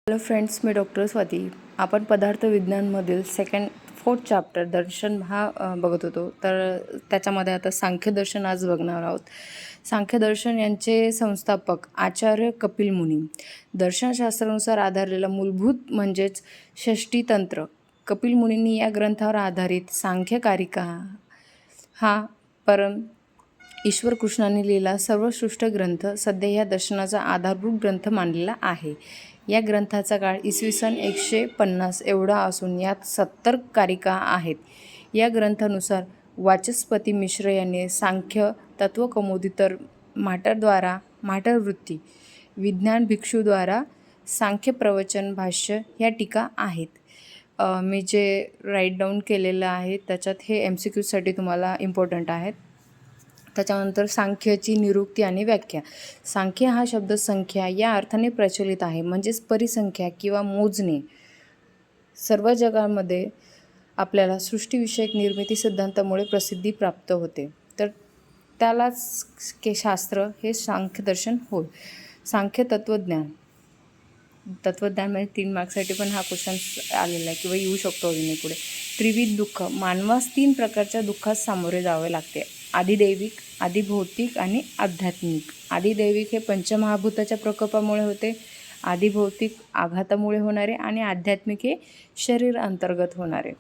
Hello friends, मी doctor Swati. आपण पदार्थ विज्ञानमधील fourth chapter दर्शन बघत होतो. तर त्याच्यामध्ये आता सांख्यदर्शन आज बघणार आहोत. सांख्यदर्शन यांचे संस्थापक आचार्य कपिल मुनी. दर्शनशास्त्रानुसार आधारलेला मूलभूत म्हणजेच षष्टीतंत्र कपिल मुनींनी या ग्रंथावर आधारित सांख्यकारिका हा परम ईश्वर कृष्णाने लिहिलेला सर्वश्रेष्ठ ग्रंथ सध्या या दर्शनाचा आधारभूत ग्रंथ मानलेला आहे. या ग्रंथाचा काळ इसवी सन 150 एवढा असून यात 70 कारिका आहेत. या ग्रंथानुसार वाचस्पती मिश्र यांनी सांख्य तत्वकौमुदी, तर माटरवृत्ती विज्ञान भिक्षूद्वारा सांख्य प्रवचन भाष्य ह्या टीका आहेत. मी जे राईट डाऊन केलेलं आहे त्याच्यात हे MCQसाठी तुम्हाला इम्पॉर्टंट आहेत. त्याच्यानंतर सांख्याची निरुक्ती आणि व्याख्या. सांख्य हा शब्द संख्या या अर्थाने प्रचलित आहे, म्हणजेच परिसंख्या किंवा मोजणे. सर्व जगामध्ये आपल्याला सृष्टीविषयक निर्मिती सिद्धांतामुळे प्रसिद्धी प्राप्त होते, तर त्यालाच शास्त्र हे सांख्यदर्शन होय. सांख्य तत्वज्ञान म्हणजे 3 मार्क्ससाठी पण हा क्वेश्चन आलेला आहे किंवा येऊ शकतो अजून पुढे. त्रिविध दुःख. मानवास 3 प्रकारच्या दुःखात सामोरे जावे लागते: आदिदैविक, आदिभौतिक आणि आध्यात्मिक. आदिदैविक हे पंचमहाभूताच्या प्रकोपामुळे होते, आदिभौतिक आघातामुळे होणारे आणि आध्यात्मिक हे शरीर अंतर्गत होणारे.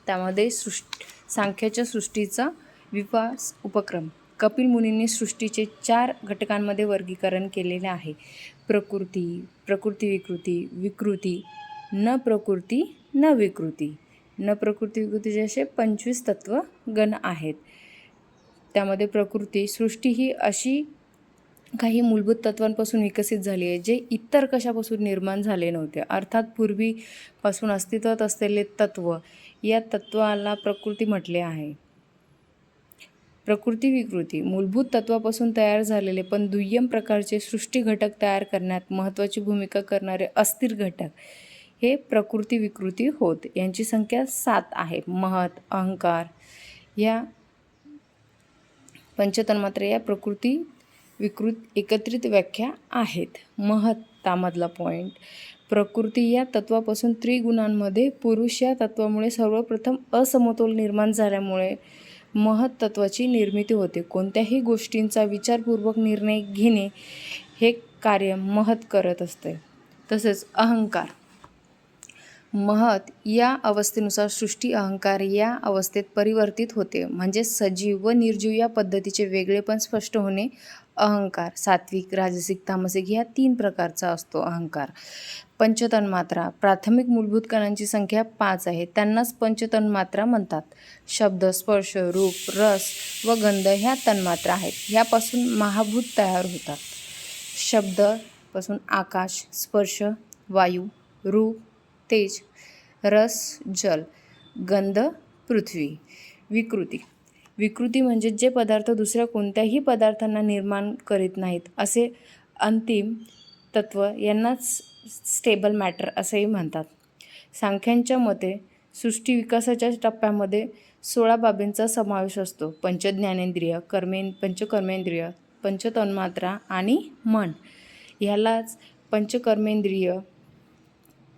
त्यामध्ये सांख्याच्या सृष्टीचा विकास उपक्रम. कपिल मुनींनी सृष्टीचे 4 घटकांमध्ये वर्गीकरण केलेले आहे: प्रकृती, प्रकृती-विकृती, विकृती, न प्रकृती, न विकृती. न प्रकृती विकृतीचे असे 25 तत्वगण आहेत. त्यामध्ये प्रकृती सृष्टी ही अशी काही मूलभूत तत्वांपासून विकसित झाली आहे जे इतर कशापासून निर्माण झाले नव्हते. अर्थात पूर्वीपासून अस्तित्वात असलेले तत्व, या तत्वाला प्रकृती म्हटले आहे. प्रकृती विकृती मूलभूत तत्वापासून तयार झालेले पण दुय्यम प्रकारचे सृष्टी घटक तयार करण्यात महत्त्वाची भूमिका करणारे अस्थिर घटक हे प्रकृती विकृती होत. यांची संख्या 7 आहे. महत, अहंकार या पंचतन्मात्रा या प्रकृती विकृत एकत्रित व्याख्या आहेत. महत त्यामधला पॉईंट. प्रकृती या तत्वापासून त्रिगुणांमध्ये पुरुष या तत्वामुळे सर्वप्रथम असमतोल निर्माण झाल्यामुळे महत तत्वाची निर्मिती होते. कोणत्याही गोष्टींचा विचारपूर्वक निर्णय घेणे हे कार्य महत करत असते. तसेच अहंकार. महत या अवस्थेनुसार सृष्टी अहंकार या अवस्थेत परिवर्तित होते, म्हणजे सजीव व निर्जीव या पद्धतीचे वेगळेपण स्पष्ट होणे. अहंकार सात्विक, राजसिक, तामसिक ह्या 3 प्रकारचा असतो अहंकार. पंचतन्मात्रा. प्राथमिक मूलभूत कणांची संख्या 5 आहे, त्यांनाच पंचतन्मात्रा म्हणतात. शब्द, स्पर्श, रूप, रस व गंध ह्या तन्मात्रा आहेत. ह्यापासून महाभूत तयार होतात. शब्दपासून आकाश, स्पर्श वायू, रूप तेज, रस जल, गंध पृथ्वी. विकृती. विकृती म्हणजे जे पदार्थ दुसऱ्या कोणत्याही पदार्थांना निर्माण करीत नाहीत असे अंतिम तत्व यांनाच स्टेबल मॅटर असेही म्हणतात. सांख्यांच्या मते सृष्टी विकासाच्या टप्प्यामध्ये 16 बाबींचा समावेश असतो: पंचज्ञानेंद्रिय, पंचकर्मेंद्रिय, पंचतन्मात्रा आणि मन. ह्यालाच पंचकर्मेंद्रिय,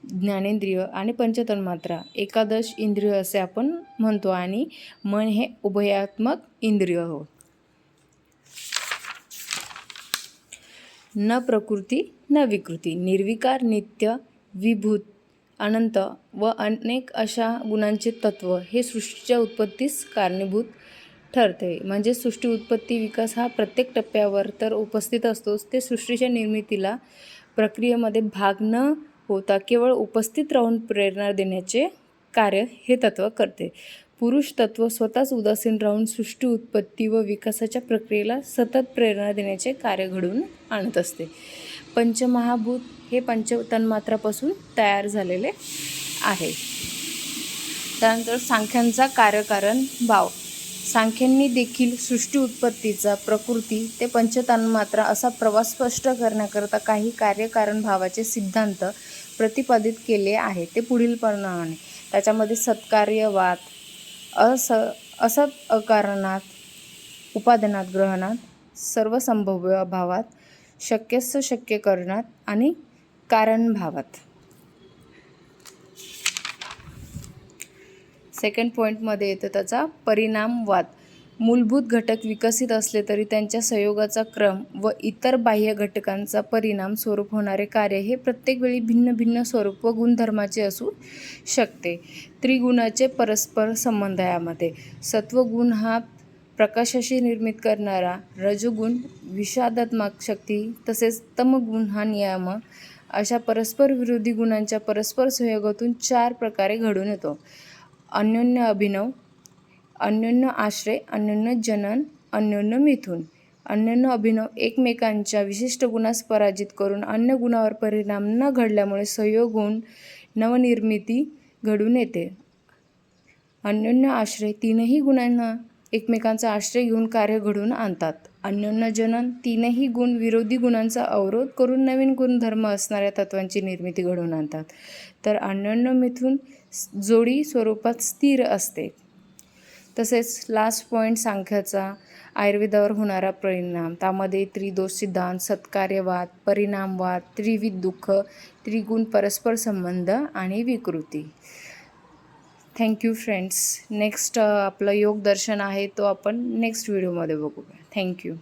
ज्ञानेंद्रिय आणि पंचतन्मात्रा, एकादश इंद्रिय असे आपण म्हणतो, आणि मन हे उभयात्मक इंद्रिय हो. न प्रकृती न विकृती. निर्विकार, नित्य, विभूत, अनंत व अनेक अशा गुणांचे तत्व हे सृष्टीच्या उत्पत्तीस कारणीभूत ठरते. म्हणजे सृष्टी उत्पत्ती विकास हा प्रत्येक टप्प्यावर तर उपस्थित असतोच, ते सृष्टीच्या निर्मितीला प्रक्रियेमध्ये भाग न होता केवळ उपस्थित राहून प्रेरणा देण्याचे कार्य हे तत्व करते. पुरुष तत्व स्वतःच उदासीन राहून सृष्टी उत्पत्ती व विकासाच्या प्रक्रियेला सतत प्रेरणा देण्याचे कार्य घडवून आणत असते. पंचमहाभूत हे पंचतन्मात्रापासून तयार झालेले आहे. त्यानंतर सांख्यांचा कार्यकारण भाव. सांख्यांनी देखील सृष्टी उत्पत्तीचा प्रकृती ते पंचतन्मात्रा असा प्रवास स्पष्ट करण्याकरता काही कार्यकारण भावाचे सिद्धांत प्रतिपादित केले आहे. ते पुढील प्रमाणे. त्याच्यामध्ये सत्कार्यवाद, असत अकारणात, उपादानात ग्रहणात, सर्वसंभव्य भावात, शक्यस्य शक्य करणात आणि कारणभावात. सेकंड पॉईंटमध्ये येतो त्याचा परिणामवाद. मूलभूत घटक विकसित असले तरी त्यांच्या संयोगाचा क्रम व इतर बाह्य घटकांचा परिणाम स्वरूप होणारे कार्य हे प्रत्येक वेळी भिन्न भिन्न स्वरूप व गुणधर्माचे असू शकते. त्रिगुणाचे परस्पर संबंध. यामध्ये सत्वगुण हा प्रकाशाची निर्मित करणारा, रजोगुण विषादात्मक शक्ती तसेच तमगुण हा नियामक अशा परस्पर विरोधी गुणांच्या परस्पर संयोगातून 4 प्रकारे घडून येतो. अन्योन्य अभिनव, अन्योन्य आश्रय, अन्योन्य जनन, अन्योन्य मिथुन. अन्योन्य अभिनव एकमेकांच्या विशिष्ट गुणास पराजित करून अन्य गुणावर परिणाम न घडल्यामुळे संयोग होऊन नवनिर्मिती घडून येते. अन्योन्य आश्रय तीनही गुणांना एकमेकांचा आश्रय घेऊन कार्य घडवून आणतात. अन्योन्य जनन तीनही गुण विरोधी गुणांचा अवरोध करून नवीन गुणधर्म असणाऱ्या तत्वांची निर्मिती घडवून आणतात. तर अन्योन्य मिथुन जोडी स्वरूपात स्थिर असते. तसेच लास्ट पॉईंट सांख्याचा आयुर्वेदावर होणारा परिणाम. त्यामध्ये त्रिदोष सिद्धांत, सत्कार्यवाद, परिणामवाद, त्रिविध दुःख, त्रिगुण परस्पर संबंध आणि विकृती. Thank you friends. नेक्स्ट आपलं योग दर्शन आहे तो आपण नेक्स्ट व्हिडिओमध्ये बघूया. थँक्यू.